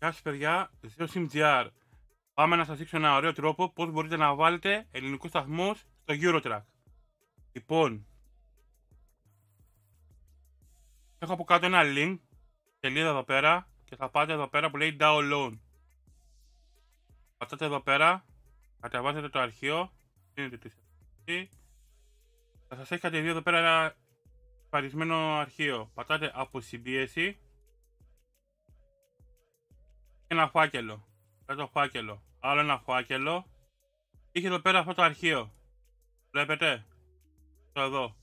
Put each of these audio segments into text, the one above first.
Γεια σας παιδιά, ZeroSimGR. Πάμε να σας δείξω ένα ωραίο τρόπο πώς μπορείτε να βάλετε ελληνικούς σταθμούς στο Eurotrack. Λοιπόν, έχω από κάτω ένα link, σελίδα εδώ πέρα, και θα πάτε εδώ πέρα που λέει Download. Πατάτε εδώ πέρα, κατεβάζετε το αρχείο, δίνετε τη σελίδα. Θα σας έχει κατεβεί εδώ πέρα ένα παρισμένο αρχείο. Πατάτε αποσυμπίεση. Ένα φάκελο. Το φάκελο. Άλλο ένα φάκελο. Είχε εδώ πέρα αυτό το αρχείο. Βλέπετε. Το εδώ.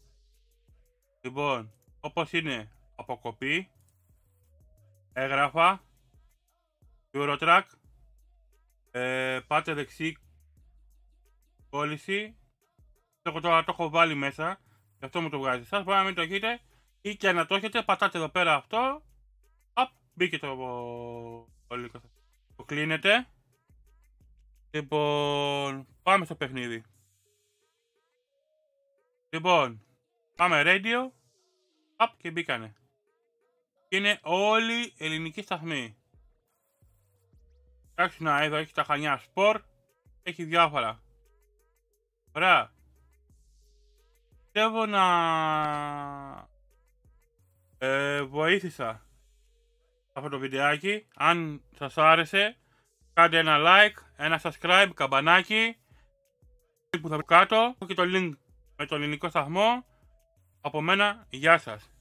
Λοιπόν, όπως είναι αποκοπή, έγγραφα, Eurotrack, πάτε δεξί πώληση. Εγώ τώρα το έχω βάλει μέσα, γι' αυτό μου το βγάζει. Σας μπορεί να μην το έχετε ή και να το έχετε, πατάτε εδώ πέρα αυτό. Μπήκε το ελληνικό. Το κλείνετε. Λοιπόν, πάμε στο παιχνίδι. Λοιπόν, πάμε radio. Και μπήκανε. Είναι όλοι ελληνικοί σταθμοί. Εντάξει, να εδώ έχει τα Χανιά Sport. Έχει διάφορα. Ωραία. Πιστεύω να βοήθησα αυτό το βιντεάκι. Αν σας άρεσε, κάντε ένα like, ένα subscribe, καμπανάκι που θα βρω κάτω και το link με το ελληνικό σταθμό. Από μένα, γεια σας.